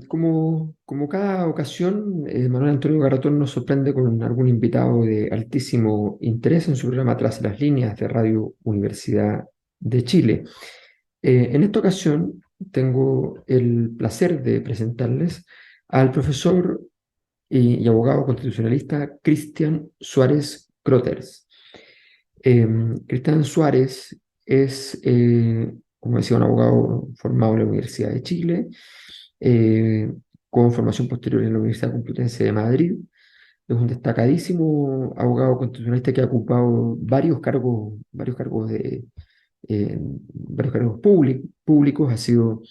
Como cada ocasión, Manuel Antonio Garretón nos sorprende con algún invitado de altísimo interés en su programa Tras las Líneas de Radio Universidad de Chile. En esta ocasión tengo el placer de presentarles al profesor y abogado constitucionalista Cristian Suárez Croters. Cristian Suárez es, como decía, un abogado formado en la Universidad de Chile, eh, con formación posterior en la Universidad Complutense de Madrid. Es un destacadísimo abogado constitucionalista que ha ocupado varios cargos públicos. Ha sido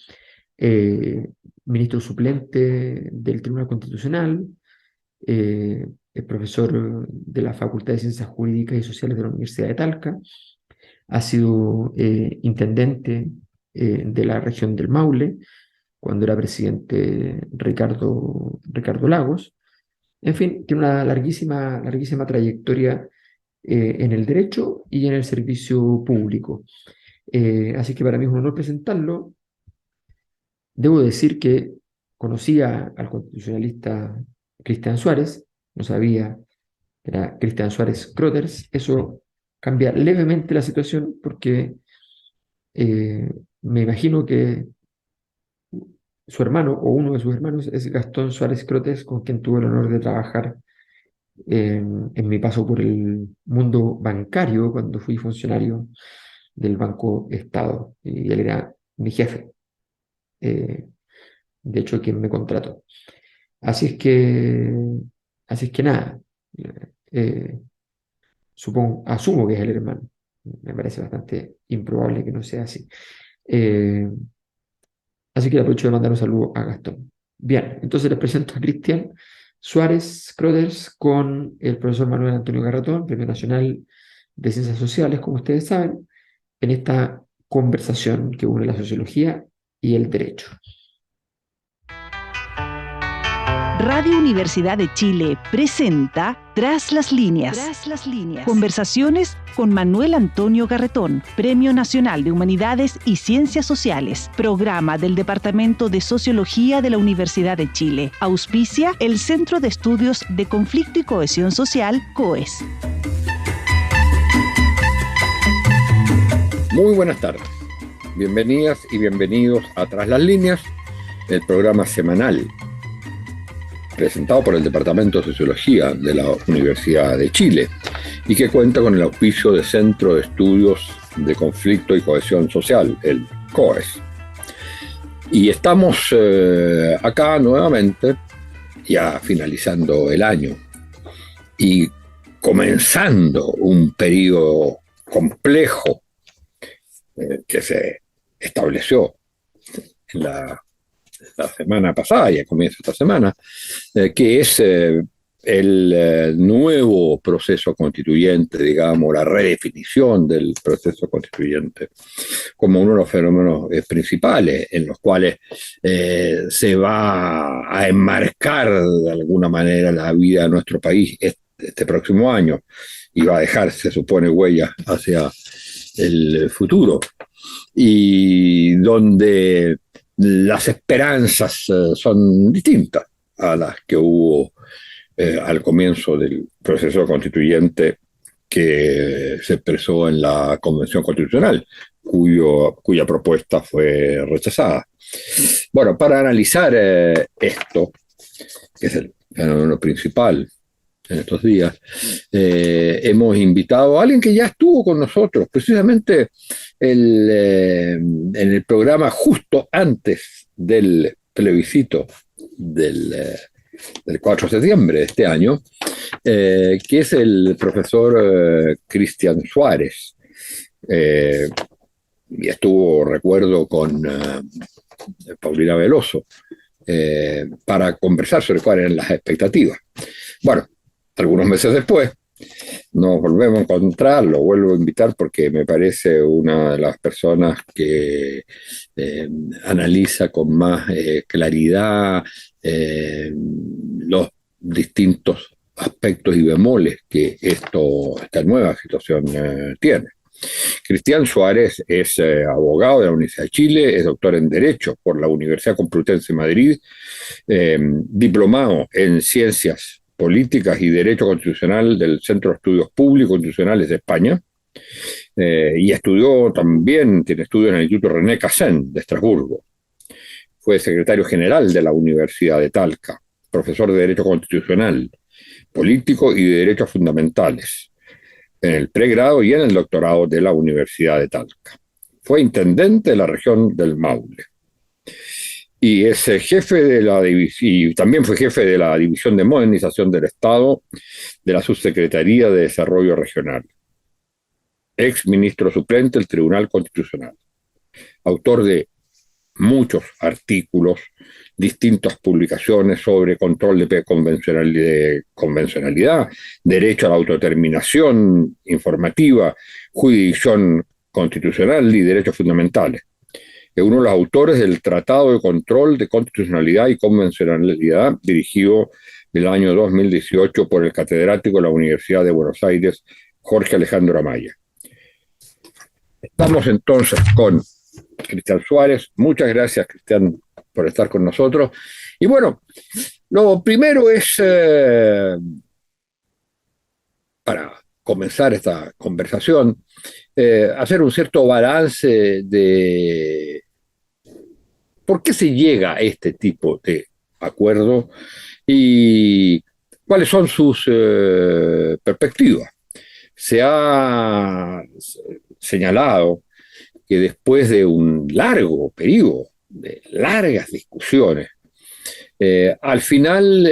eh, ministro suplente del Tribunal Constitucional, es profesor de la Facultad de Ciencias Jurídicas y Sociales de la Universidad de Talca, ha sido intendente de la región del Maule, cuando era presidente Ricardo Lagos. En fin, tiene una larguísima trayectoria en el derecho y en el servicio público. Así que para mí es un honor presentarlo. Debo decir que conocía al constitucionalista Cristian Suárez, no sabía que era Cristian Suárez Croters. Eso cambia levemente la situación porque eh, me imagino que su hermano o uno de sus hermanos es Gastón Suárez Crotes, con quien tuve el honor de trabajar en mi paso por el mundo bancario cuando fui funcionario del Banco Estado. Y él era mi jefe, eh, de hecho, quien me contrató. Así es que, así es que nada, eh, asumo que es el hermano. Me parece bastante improbable que no sea así. Eh, Así que aprovecho de mandar un saludo a Gastón. Bien, entonces les presento a Cristian Suárez Croders con el profesor Manuel Antonio Garratón, Premio Nacional de Ciencias Sociales, como ustedes saben, en esta conversación que une la sociología y el derecho. Radio Universidad de Chile presenta Tras las Líneas. Conversaciones con Manuel Antonio Garretón, Premio Nacional de Humanidades y Ciencias Sociales, programa del Departamento de Sociología de la Universidad de Chile. Auspicia el Centro de Estudios de Conflicto y Cohesión Social, COES. Muy buenas tardes. Bienvenidas y bienvenidos a Tras las Líneas, el programa semanal presentado por el Departamento de Sociología de la Universidad de Chile y que cuenta con el auspicio del Centro de Estudios de Conflicto y Cohesión Social, el COES. Y estamos acá nuevamente, ya finalizando el año y comenzando un periodo complejo que se estableció en la semana pasada y a comienzo de esta semana, que es el nuevo proceso constituyente, digamos, la redefinición del proceso constituyente como uno de los fenómenos principales en los cuales se va a enmarcar de alguna manera la vida de nuestro país este próximo año y va a dejar, se supone, huellas hacia el futuro, y donde las esperanzas son distintas a las que hubo al comienzo del proceso constituyente que se expresó en la Convención Constitucional, cuya propuesta fue rechazada. Bueno, para analizar esto, que es el fenómeno principal en estos días, hemos invitado a alguien que ya estuvo con nosotros, precisamente en el programa justo antes del plebiscito del 4 de septiembre de este año, que es el profesor Cristian Suárez. Y estuvo, recuerdo, con Paulina Veloso para conversar sobre cuáles eran las expectativas. Bueno, algunos meses después nos volvemos a encontrar, lo vuelvo a invitar porque me parece una de las personas que analiza con más claridad los distintos aspectos y bemoles que esta nueva situación tiene. Cristian Suárez es abogado de la Universidad de Chile, es doctor en Derecho por la Universidad Complutense de Madrid, diplomado en Ciencias Políticas y Derecho Constitucional del Centro de Estudios Públicos Constitucionales de España, y estudió también, tiene estudios en el Instituto René Cassin de Estrasburgo. Fue secretario general de la Universidad de Talca, profesor de Derecho Constitucional, Político y de Derechos Fundamentales, en el pregrado y en el doctorado de la Universidad de Talca. Fue intendente de la región del Maule. Y es jefe de la y también fue jefe de la División de Modernización del Estado de la Subsecretaría de Desarrollo Regional. Ex ministro suplente del Tribunal Constitucional. Autor de muchos artículos, distintas publicaciones sobre control de convencionalidad, derecho a la autodeterminación informativa, jurisdicción constitucional y derechos fundamentales. Es uno de los autores del Tratado de Control de Constitucionalidad y Convencionalidad, dirigido en el año 2018 por el catedrático de la Universidad de Buenos Aires, Jorge Alejandro Amaya. Estamos entonces con Cristian Suárez. Muchas gracias, Cristian, por estar con nosotros. Y bueno, lo primero es, para comenzar esta conversación, hacer un cierto balance de por qué se llega a este tipo de acuerdo y cuáles son sus perspectivas. Se ha señalado que después de un largo periodo de largas discusiones, al final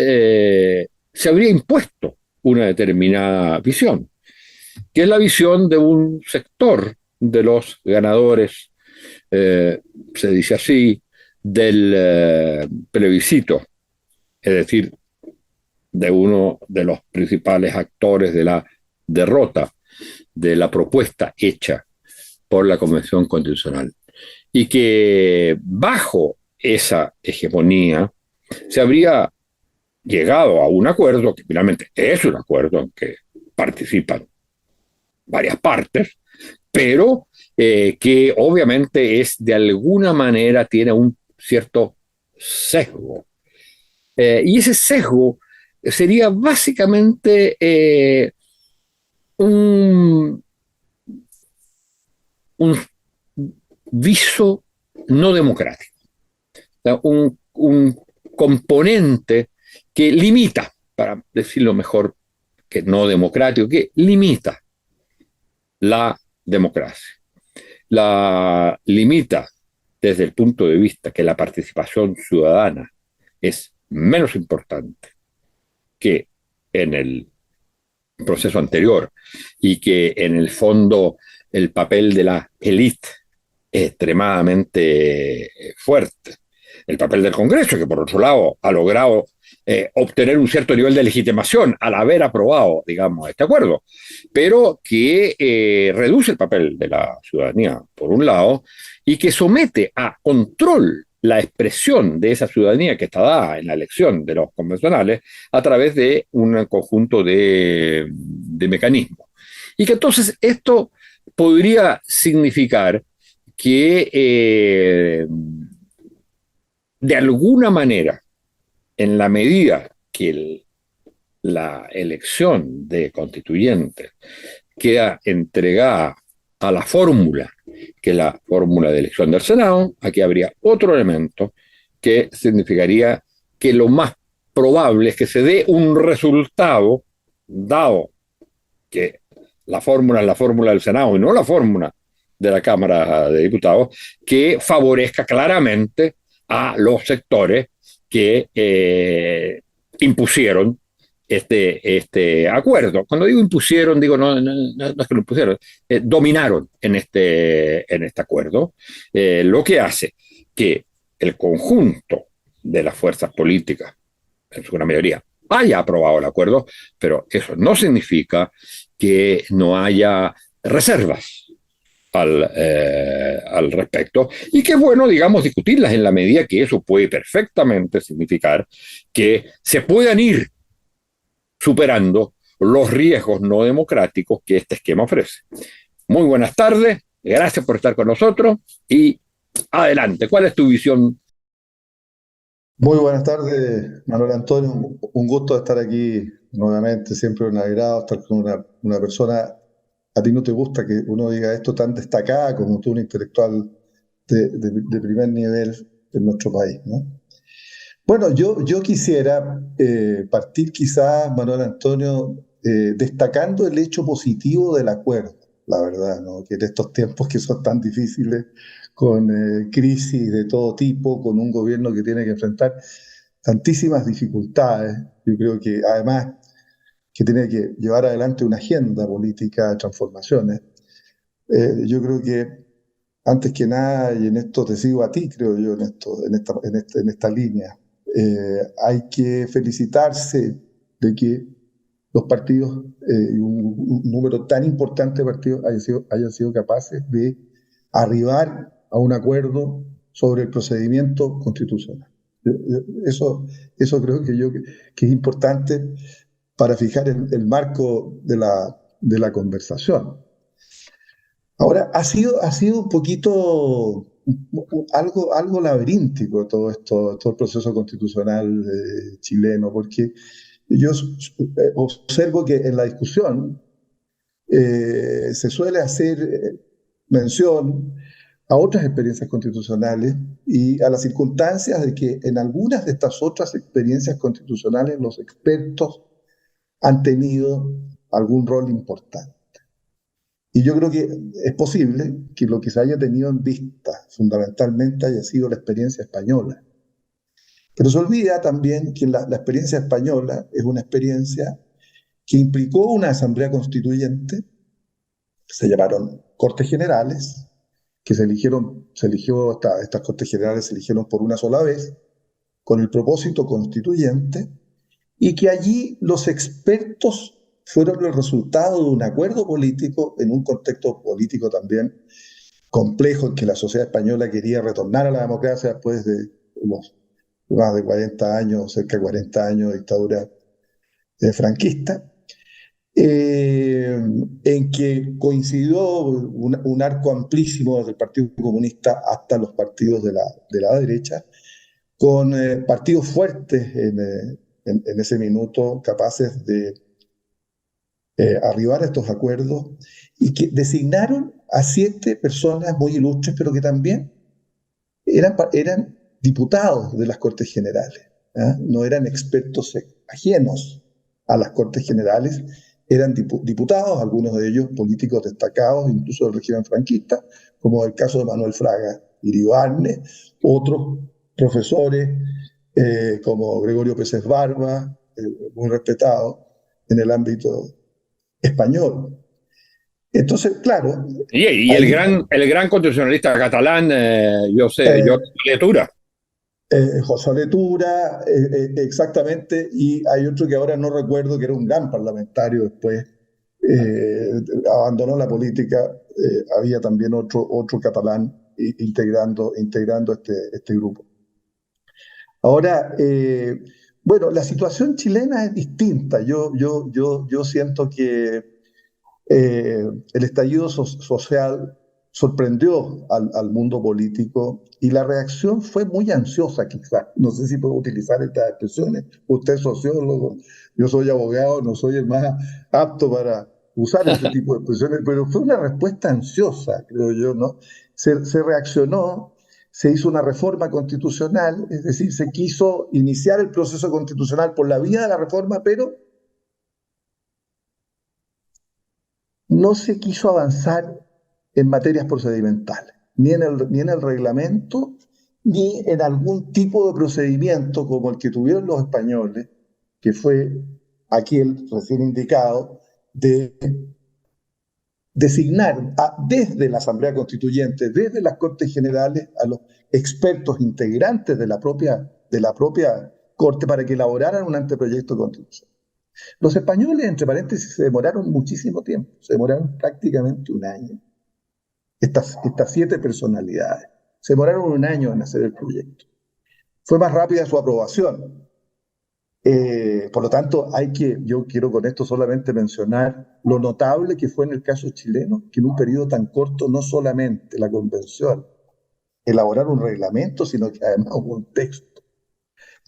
se habría impuesto una determinada visión, que es la visión de un sector de los ganadores, se dice así, del plebiscito, es decir, de uno de los principales actores de la derrota de la propuesta hecha por la Convención Constitucional, y que bajo esa hegemonía se habría llegado a un acuerdo, que finalmente es un acuerdo en que participan varias partes, pero que obviamente es de alguna manera tiene un cierto sesgo. Y ese sesgo sería básicamente un viso no democrático, un componente que limita, para decirlo mejor que no democrático, que limita la democracia. La limita desde el punto de vista que la participación ciudadana es menos importante que en el proceso anterior y que en el fondo el papel de la élite es extremadamente fuerte. El papel del Congreso, que por otro lado ha logrado obtener un cierto nivel de legitimación al haber aprobado, digamos, este acuerdo, pero que reduce el papel de la ciudadanía, por un lado, y que somete a control la expresión de esa ciudadanía que está dada en la elección de los convencionales a través de un conjunto de mecanismos. Y que entonces esto podría significar que de alguna manera, en la medida que la elección de constituyentes queda entregada a la fórmula, que es la fórmula de elección del Senado, aquí habría otro elemento que significaría que lo más probable es que se dé un resultado, dado que la fórmula es la fórmula del Senado y no la fórmula de la Cámara de Diputados, que favorezca claramente a los sectores que impusieron este acuerdo. Cuando digo impusieron, digo no es que lo impusieron, dominaron en este acuerdo, lo que hace que el conjunto de las fuerzas políticas, en su gran mayoría, haya aprobado el acuerdo, pero eso no significa que no haya reservas al respecto, y que es bueno, digamos, discutirlas en la medida que eso puede perfectamente significar que se puedan ir superando los riesgos no democráticos que este esquema ofrece. Muy buenas tardes, gracias por estar con nosotros y adelante, ¿cuál es tu visión? Muy buenas tardes, Manuel Antonio. Un gusto estar aquí nuevamente. Siempre un agrado estar con una persona. A ti no te gusta que uno diga esto tan destacada como tú, un intelectual de primer nivel en nuestro país, ¿no? Bueno, yo quisiera partir quizás, Manuel Antonio, destacando el hecho positivo del acuerdo, la verdad, ¿no? Que en estos tiempos que son tan difíciles, con crisis de todo tipo, con un gobierno que tiene que enfrentar tantísimas dificultades, yo creo que además que tiene que llevar adelante una agenda política de transformaciones. Yo creo que antes que nada, y en esto te sigo a ti, creo yo, en esta línea, hay que felicitarse de que los partidos, un número tan importante de partidos, hayan sido capaces de arribar a un acuerdo sobre el procedimiento constitucional. Eso creo que es importante para fijar el marco de la conversación. Ahora, ha sido un poquito, algo laberíntico todo el proceso constitucional chileno, porque yo observo que en la discusión se suele hacer mención a otras experiencias constitucionales y a las circunstancias de que en algunas de estas otras experiencias constitucionales los expertos han tenido algún rol importante. Y yo creo que es posible que lo que se haya tenido en vista fundamentalmente haya sido la experiencia española. Pero se olvida también que la experiencia española es una experiencia que implicó una asamblea constituyente, se llamaron Cortes Generales, que estas Cortes Generales se eligieron por una sola vez, con el propósito constituyente, y que allí los expertos fueron el resultado de un acuerdo político en un contexto político también complejo en que la sociedad española quería retornar a la democracia después de unos más de 40 años, cerca de 40 años de dictadura franquista, en que coincidió un arco amplísimo desde el Partido Comunista hasta los partidos de la derecha, con partidos fuertes en ese minuto, capaces de arribar a estos acuerdos y que designaron a 7 personas muy ilustres, pero que también eran diputados de las Cortes Generales, ¿eh? No eran expertos ajenos a las Cortes Generales, eran diputados, algunos de ellos políticos destacados, incluso del régimen franquista, como el caso de Manuel Fraga Iribarne, otros profesores como Gregorio Pérez Barba, muy respetado en el ámbito español. Entonces, claro, Y ahí, el gran constitucionalista catalán, José Letura. José Letura, exactamente, y hay otro que ahora no recuerdo, que era un gran parlamentario después, abandonó la política, había también otro catalán integrando este grupo. Ahora, bueno, la situación chilena es distinta. Yo siento que el estallido social sorprendió al mundo político y la reacción fue muy ansiosa, quizás. No sé si puedo utilizar estas expresiones. Usted es sociólogo, yo soy abogado, no soy el más apto para usar este tipo de expresiones, pero fue una respuesta ansiosa, creo yo, ¿no? Se reaccionó, se hizo una reforma constitucional, es decir, se quiso iniciar el proceso constitucional por la vía de la reforma, pero no se quiso avanzar en materias procedimentales, ni en el reglamento, ni en algún tipo de procedimiento como el que tuvieron los españoles, que fue aquel recién indicado, de designar desde la Asamblea Constituyente, desde las Cortes Generales, a los expertos integrantes de la propia Corte para que elaboraran un anteproyecto constitucional. Los españoles, entre paréntesis, se demoraron muchísimo tiempo, se demoraron prácticamente un año. Estas 7 personalidades se demoraron un año en hacer el proyecto. Fue más rápida su aprobación. Por lo tanto, yo quiero con esto solamente mencionar lo notable que fue en el caso chileno, que en un periodo tan corto no solamente la convención elaborar un reglamento, sino que además hubo un texto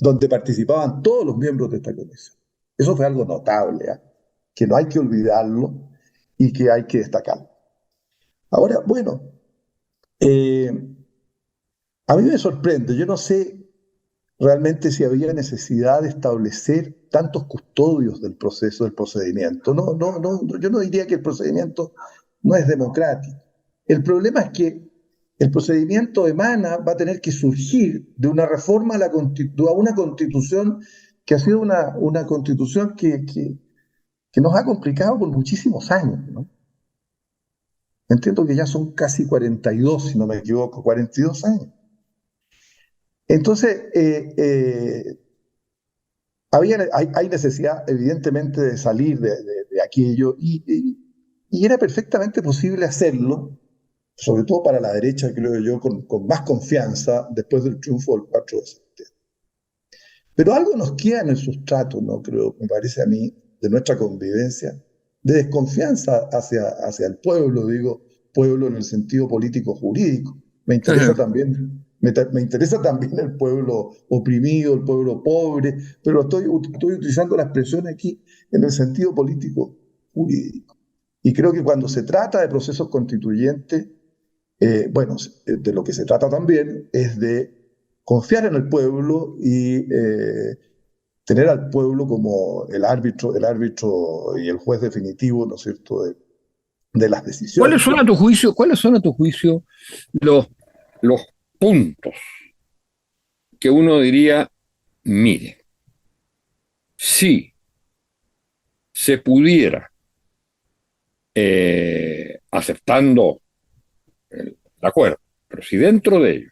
donde participaban todos los miembros de esta comisión. Eso fue algo notable, ¿eh? Que no hay que olvidarlo y que hay que destacarlo. Ahora, bueno, eh, a mí me sorprende, yo no sé realmente si había necesidad de establecer tantos custodios del proceso, del procedimiento. Yo no diría que el procedimiento no es democrático. El problema es que el procedimiento va a tener que surgir de una reforma a una constitución que ha sido una constitución que nos ha complicado por muchísimos años, ¿no? Entiendo que ya son casi 42, si no me equivoco, 42 años. Entonces, hay necesidad, evidentemente, de salir de aquello y era perfectamente posible hacerlo, sobre todo para la derecha, creo yo, con más confianza después del triunfo del 4 de septiembre. Pero algo nos queda en el sustrato, ¿no? Creo, me parece a mí, de nuestra convivencia, de desconfianza hacia el pueblo, digo, pueblo en el sentido político-jurídico. Me interesa también me interesa también el pueblo oprimido, el pueblo pobre, pero estoy utilizando la expresión aquí en el sentido político jurídico. Y creo que cuando se trata de procesos constituyentes, bueno, de lo que se trata también es de confiar en el pueblo y tener al pueblo como el árbitro y el juez definitivo, ¿no es cierto?, de las decisiones. Cuáles son a tu juicio los puntos que uno diría, mire, si se pudiera, aceptando el acuerdo, pero si dentro de ello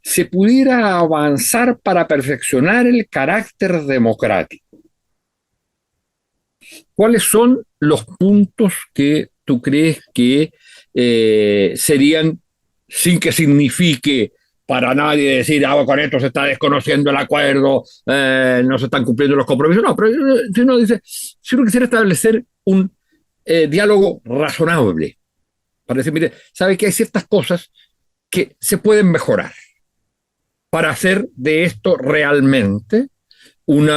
se pudiera avanzar para perfeccionar el carácter democrático, ¿cuáles son los puntos que tú crees que serían, sin que signifique para nadie decir, con esto se está desconociendo el acuerdo, no se están cumpliendo los compromisos? No, pero si uno quisiera establecer un diálogo razonable, para decir, mire, sabe que hay ciertas cosas que se pueden mejorar para hacer de esto realmente un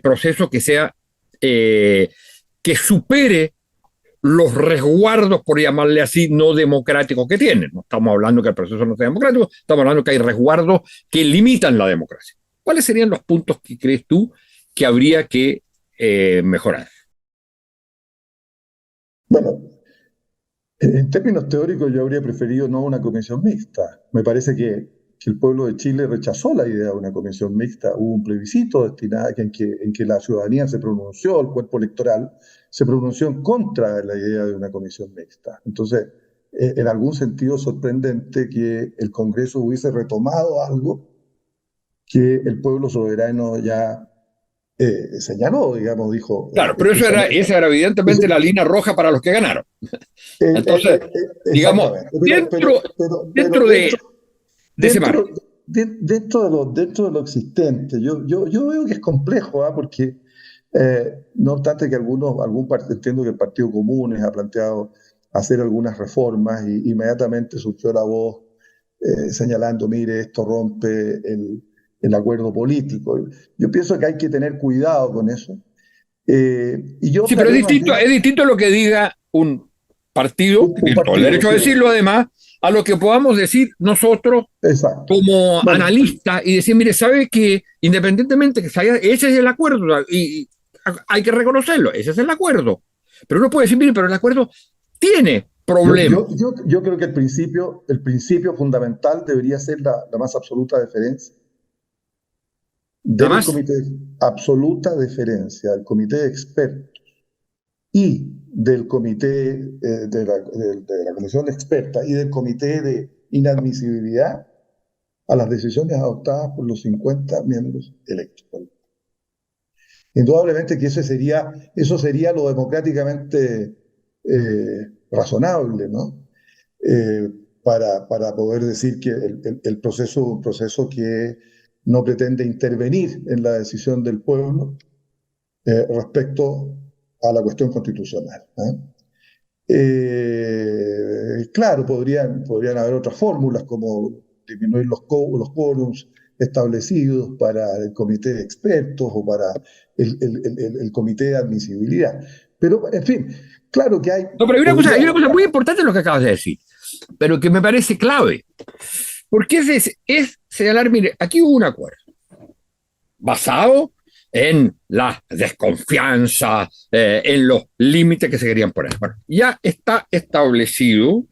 proceso que sea que supere los resguardos, por llamarle así, no democráticos que tienen. No estamos hablando que el proceso no sea democrático, estamos hablando que hay resguardos que limitan la democracia. ¿Cuáles serían los puntos que crees tú que habría que mejorar? Bueno, en términos teóricos yo habría preferido no una comisión mixta. Me parece que el pueblo de Chile rechazó la idea de una comisión mixta. Hubo un plebiscito destinado en que la ciudadanía se pronunció, el cuerpo electoral se pronunció en contra de la idea de una comisión mixta. Entonces, en algún sentido sorprendente que el Congreso hubiese retomado algo que el pueblo soberano ya señaló, digamos, dijo. Claro, pero esa era evidentemente la línea roja para los que ganaron. Entonces, digamos, dentro de ese marco. Dentro de lo existente, yo veo que es complejo, porque no obstante que entiendo que el Partido Común ha planteado hacer algunas reformas y inmediatamente surgió la voz señalando, mire, esto rompe el acuerdo político. Yo pienso que hay que tener cuidado con eso. Sí, pero es distinto lo que diga un partido, que tiene todo el derecho a decirlo además, a lo que podamos decir nosotros. Exacto. Como analistas y decir, mire, ¿sabe que independientemente que ese es el acuerdo y hay que reconocerlo, ese es el acuerdo? Pero uno puede decir, mire, pero el acuerdo tiene problemas. Yo creo que el principio fundamental debería ser la más absoluta deferencia del comité, absoluta deferencia del comité de expertos y del comité de la comisión experta y del comité de inadmisibilidad a las decisiones adoptadas por los 50 miembros electos. Indudablemente que eso sería lo democráticamente razonable, ¿no? Para poder decir que el proceso es un proceso que no pretende intervenir en la decisión del pueblo respecto a la cuestión constitucional. Claro, podrían haber otras fórmulas como disminuir los quórums establecidos para el comité de expertos o para el comité de admisibilidad. Pero, en fin, claro que hay... No, pero hay una cosa muy importante en lo que acabas de decir, pero que me parece clave. Porque es señalar, mire, aquí hubo un acuerdo basado en la desconfianza, en los límites que se querían poner. Bueno, ya está establecido,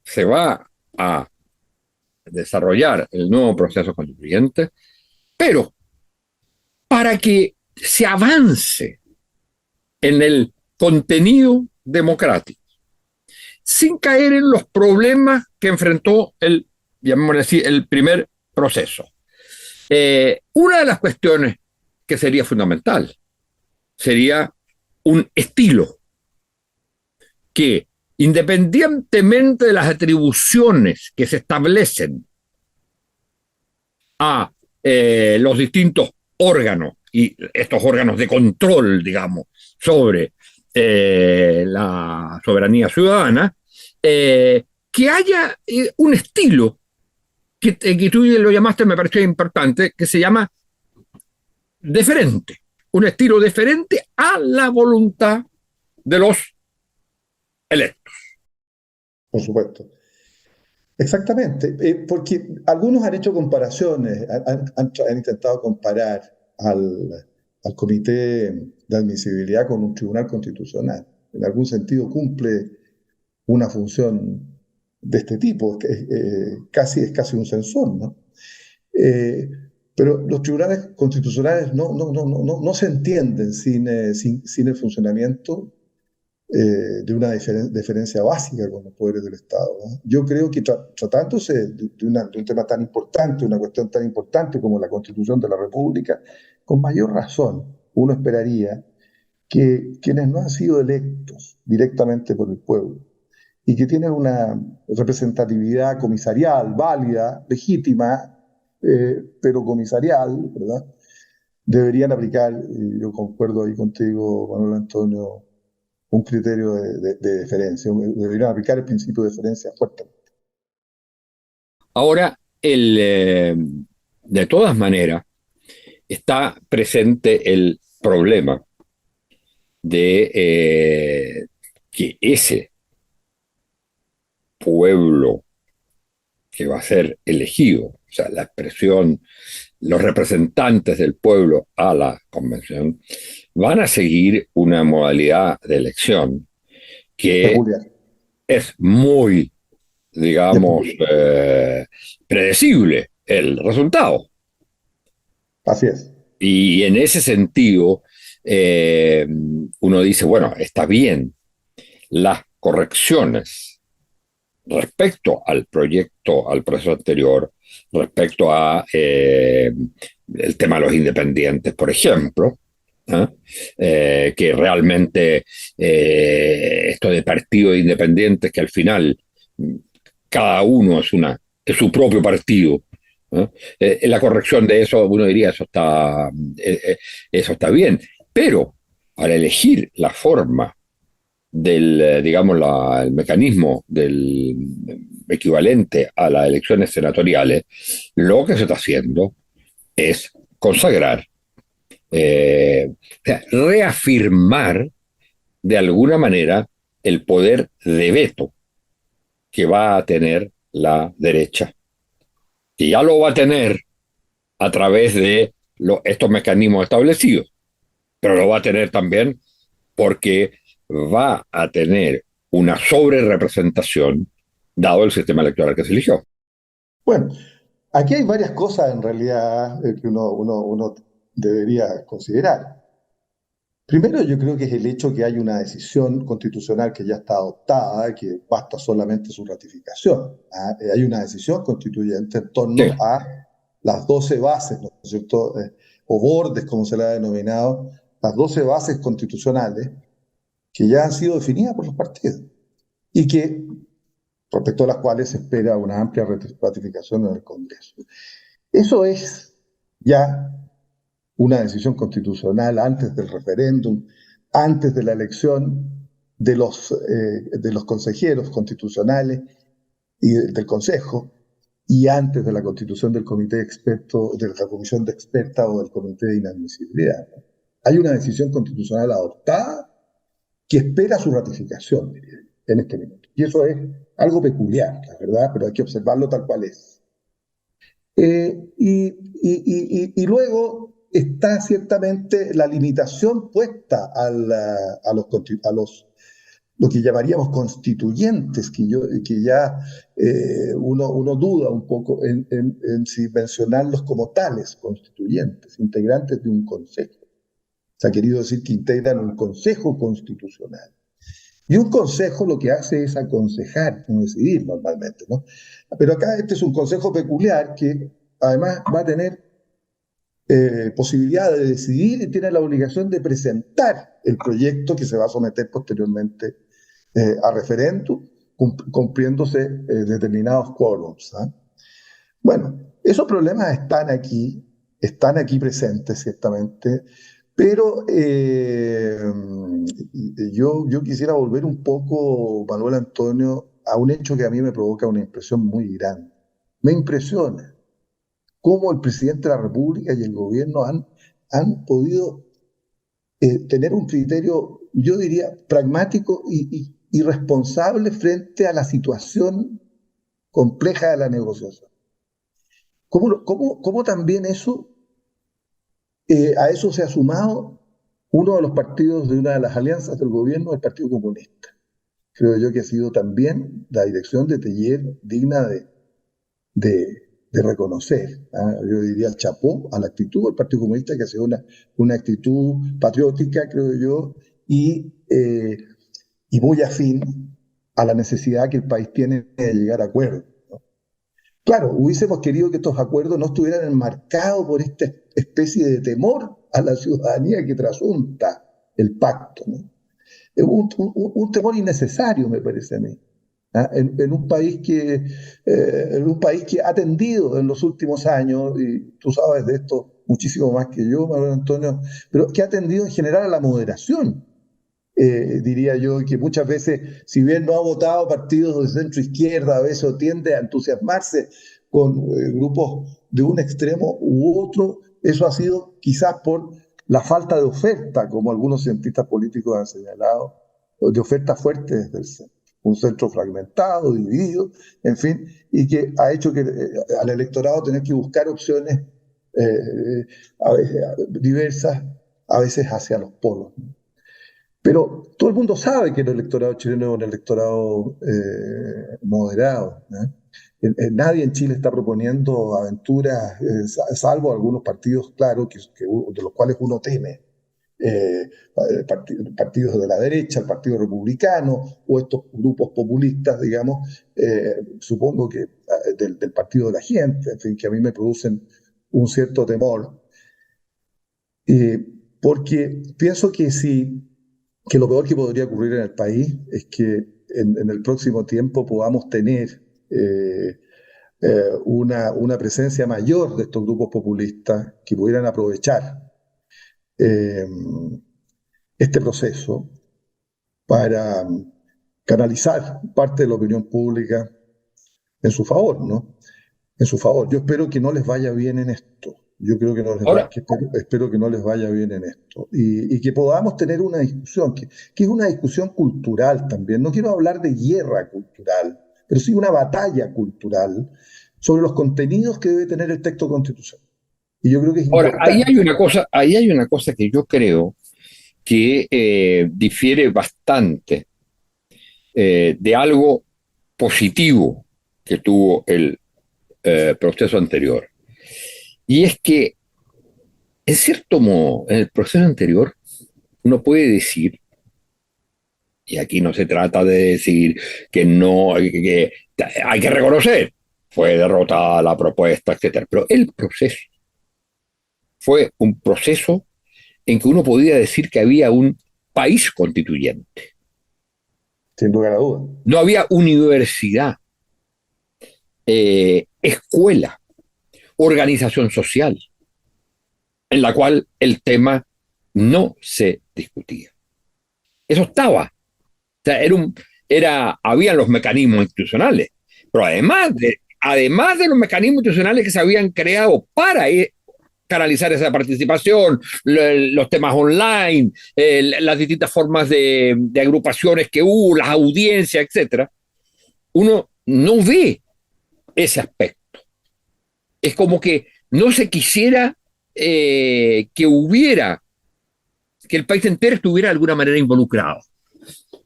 se va a desarrollar el nuevo proceso constituyente, pero para que se avance en el contenido democrático, sin caer en los problemas que enfrentó llamémosle así, el primer proceso. Una de las cuestiones que sería fundamental sería un estilo que, independientemente de las atribuciones que se establecen a los distintos órganos y estos órganos de control, digamos, sobre la soberanía ciudadana, que haya un estilo que tú lo llamaste, me pareció importante, que se llama deferente, un estilo deferente a la voluntad de los electos. Por supuesto. Exactamente, porque algunos han hecho comparaciones, han intentado comparar al comité de admisibilidad con un tribunal constitucional. En algún sentido cumple una función de este tipo, que es casi un censor, ¿no? Pero los tribunales constitucionales no se entienden sin el funcionamiento de una diferencia básica con los poderes del Estado, ¿no? Yo creo que tratándose de un tema tan importante, una cuestión tan importante como la Constitución de la República, con mayor razón uno esperaría que quienes no han sido electos directamente por el pueblo y que tienen una representatividad comisarial válida, legítima, pero comisarial, ¿verdad? Deberían aplicar, y yo concuerdo ahí contigo, Manuel Antonio, un criterio de deferencia, deberían aplicar el principio de deferencia fuertemente. Ahora, de todas maneras, está presente el problema de que ese pueblo que va a ser elegido, o sea, la expresión, los representantes del pueblo a la convención, van a seguir una modalidad de elección que Peculiar. es muy, digamos, predecible el resultado. Así es. Y en ese sentido, uno dice, bueno, está bien, las correcciones respecto al proyecto, al proceso anterior, respecto a el tema de los independientes, por ejemplo, que realmente esto de partidos independientes que al final cada uno es su propio partido. En la corrección de eso uno diría eso está bien, pero al elegir la forma del, digamos, el mecanismo del equivalente a las elecciones senatoriales, lo que se está haciendo es consagrar, o sea, reafirmar de alguna manera el poder de veto que va a tener la derecha, que ya lo va a tener a través de estos mecanismos establecidos, pero lo va a tener también porque va a tener una sobrerepresentación dado el sistema electoral que se eligió. Bueno, aquí hay varias cosas en realidad que uno debería considerar. Primero, yo creo que es el hecho que hay una decisión constitucional que ya está adoptada, que basta solamente su ratificación. Hay una decisión constituyente en torno Sí. a las 12 bases, ¿no es cierto? O bordes, como se le ha denominado, las 12 bases constitucionales que ya han sido definidas por los partidos y que, respecto a las cuales se espera una amplia ratificación en el Congreso. Eso es ya una decisión constitucional antes del referéndum, antes de la elección de los consejeros constitucionales y del Consejo, y antes de la constitución del comité de expertos, de la comisión de expertas o del comité de inadmisibilidad. Hay una decisión constitucional adoptada que espera su ratificación, diría yo, en este momento. Y eso es algo peculiar, la verdad, pero hay que observarlo tal cual es. Y luego está ciertamente la limitación puesta a lo que llamaríamos constituyentes, que ya uno duda un poco en si mencionarlos como tales, constituyentes, integrantes de un consejo. Se ha querido decir que integran un consejo constitucional. Y un consejo lo que hace es aconsejar, no decidir normalmente, ¿no? Pero acá este es un consejo peculiar que además va a tener posibilidad de decidir y tiene la obligación de presentar el proyecto que se va a someter posteriormente a referéndum, cumpliéndose determinados quórums. ¿Ah? Bueno, esos problemas están aquí presentes ciertamente, pero yo quisiera volver un poco, Manuel Antonio, a un hecho que a mí me provoca una impresión muy grande. Me impresiona cómo el presidente de la República y el gobierno han podido tener un criterio, yo diría, pragmático y responsable frente a la situación compleja de la negociación. ¿Cómo también a eso se ha sumado uno de los partidos de una de las alianzas del gobierno, el Partido Comunista? Creo yo que ha sido también la dirección de Teillier digna de reconocer. ¿Ah? Yo diría el chapó a la actitud del Partido Comunista, que ha sido una actitud patriótica, creo yo, y muy afín a la necesidad que el país tiene de llegar a acuerdos. ¿No? Claro, hubiésemos querido que estos acuerdos no estuvieran enmarcados por esta especie de temor a la ciudadanía que trasunta el pacto, ¿no? Un temor innecesario, me parece a mí. ¿Ah? En un país que ha tendido en los últimos años, y tú sabes de esto muchísimo más que yo, Manuel Antonio, pero que ha tendido en general a la moderación, diría yo, que muchas veces, si bien no ha votado partidos de centro izquierda, a veces tiende a entusiasmarse con grupos de un extremo u otro, eso ha sido quizás por la falta de oferta, como algunos cientistas políticos han señalado, de oferta fuerte desde el centro. Un centro fragmentado, dividido, en fin, y que ha hecho que al electorado tener que buscar opciones a veces, diversas, a veces hacia los polos. Pero todo el mundo sabe que el electorado chileno es un electorado moderado. Nadie en Chile está proponiendo aventuras, salvo algunos partidos, claro, de los cuales uno teme. Partidos de la derecha, el Partido Republicano o estos grupos populistas, digamos, supongo que del Partido de la Gente, en fin, que a mí me producen un cierto temor, porque pienso que lo peor que podría ocurrir en el país es que en el próximo tiempo podamos tener una presencia mayor de estos grupos populistas que pudieran aprovechar este proceso para canalizar parte de la opinión pública en su favor, ¿no? En su favor. Yo espero que no les vaya bien en esto. Yo creo que espero que no les vaya bien en esto. Y que podamos tener una discusión, que es una discusión cultural también. No quiero hablar de guerra cultural, pero sí una batalla cultural sobre los contenidos que debe tener el texto constitucional. Y yo creo que es Ahora, importante. ahí hay una cosa que yo creo que difiere bastante de algo positivo que tuvo el proceso anterior. Y es que, en cierto modo, en el proceso anterior, uno puede decir, y aquí no se trata de decir que no, que hay que reconocer, fue derrotada la propuesta, etcétera, pero el proceso fue un proceso en que uno podía decir que había un país constituyente. Sin lugar a dudas. No había universidad, escuela, organización social. en la cual el tema no se discutía. Eso estaba. O sea, habían los mecanismos institucionales, pero además de los mecanismos institucionales que se habían creado para canalizar esa participación, los temas online, las distintas formas de agrupaciones que hubo, las audiencias, etcétera, uno no ve ese aspecto. Es como que no se quisiera que el país entero estuviera de alguna manera involucrado.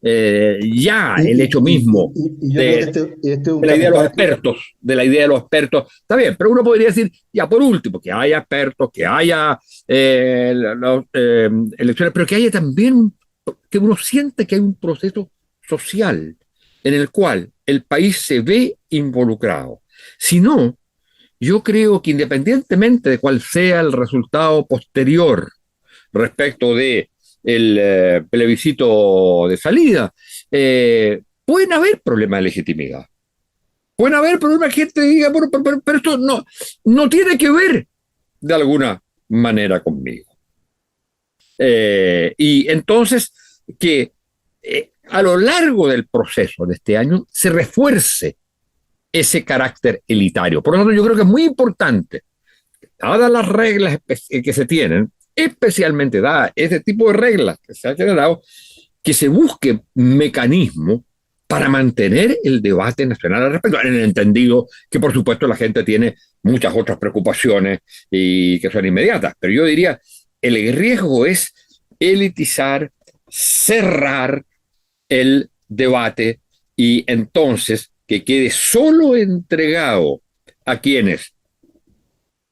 El hecho mismo de la idea de los expertos, está bien, pero uno podría decir, ya por último, que haya expertos, que haya elecciones, pero que haya también, que uno siente que hay un proceso social en el cual el país se ve involucrado. Si no, yo creo que independientemente de cuál sea el resultado posterior respecto de el plebiscito de salida, pueden haber problemas de legitimidad. Pueden haber problemas que gente diga, bueno, pero esto no tiene que ver de alguna manera conmigo. Y entonces que a lo largo del proceso de este año se refuerce ese carácter elitario. Por lo tanto, yo creo que es muy importante, dadas las reglas que se tienen, especialmente dadas ese tipo de reglas que se han generado, que se busque mecanismos para mantener el debate nacional al respecto, en el entendido que, por supuesto, la gente tiene muchas otras preocupaciones y que son inmediatas. Pero yo diría, el riesgo es elitizar, cerrar el debate y entonces que quede solo entregado a quienes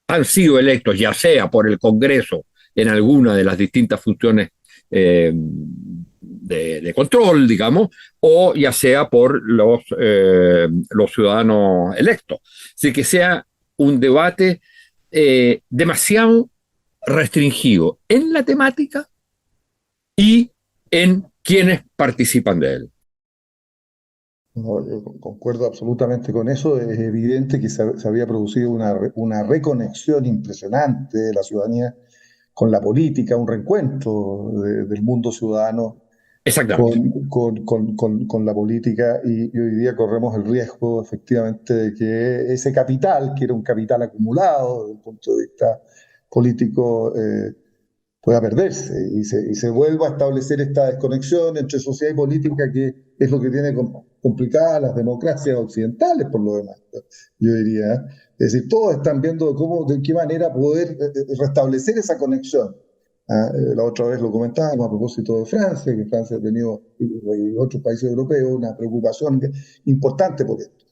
han sido electos, ya sea por el Congreso en alguna de las distintas funciones de control, digamos, o ya sea por los ciudadanos electos. Así que sea un debate demasiado restringido en la temática y en quienes participan de él. No, yo concuerdo absolutamente con eso. Es evidente que se había producido una reconexión impresionante de la ciudadanía con la política, un reencuentro del mundo ciudadano con la política, y hoy día corremos el riesgo efectivamente de que ese capital, que era un capital acumulado desde el punto de vista político, pueda perderse y se vuelva a establecer esta desconexión entre sociedad y política, que es lo que tiene complicadas las democracias occidentales, por lo demás, yo diría. Es decir, todos están viendo de qué manera poder restablecer esa conexión. La otra vez lo comentábamos a propósito de Francia, que Francia ha tenido, y otros países europeos, una preocupación importante por esto.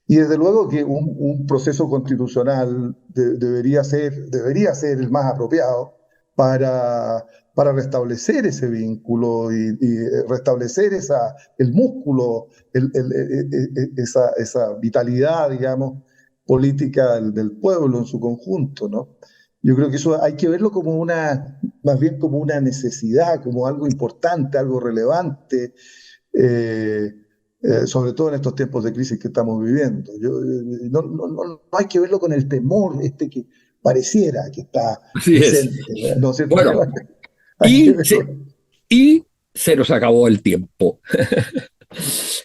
Y desde luego que un proceso constitucional debería ser el más apropiado para restablecer ese vínculo y restablecer el músculo, esa vitalidad, digamos, política del pueblo en su conjunto, ¿no? Yo creo que eso hay que verlo más bien como una necesidad, como algo importante, algo relevante, sobre todo en estos tiempos de crisis que estamos viviendo. No hay que verlo con el temor que pareciera que está presente, ¿no es cierto? Bueno, y se nos acabó el tiempo.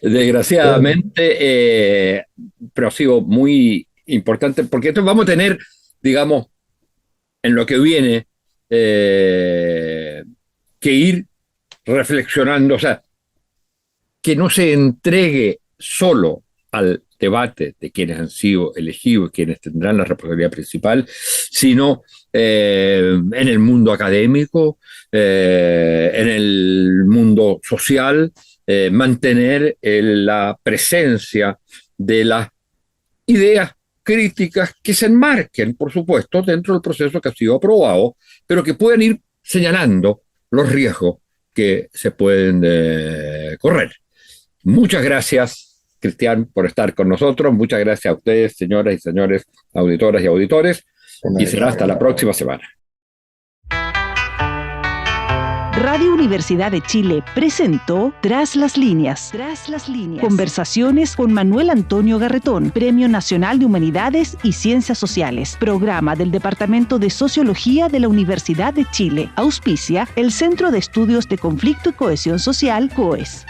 Desgraciadamente, pero ha sido muy importante, porque esto vamos a tener, digamos, en lo que viene, que ir reflexionando, o sea, que no se entregue solo al debate de quienes han sido elegidos, quienes tendrán la responsabilidad principal, sino en el mundo académico, en el mundo social, mantener la presencia de las ideas críticas que se enmarquen, por supuesto, dentro del proceso que ha sido aprobado, pero que pueden ir señalando los riesgos que se pueden correr. Muchas gracias, Cristian, por estar con nosotros. Muchas gracias a ustedes, señoras y señores, auditoras y auditores, y será hasta la próxima semana. Radio Universidad de Chile presentó Tras las líneas. Conversaciones con Manuel Antonio Garretón, Premio Nacional de Humanidades y Ciencias Sociales, programa del Departamento de Sociología de la Universidad de Chile. Auspicia el Centro de Estudios de Conflicto y Cohesión Social, COES.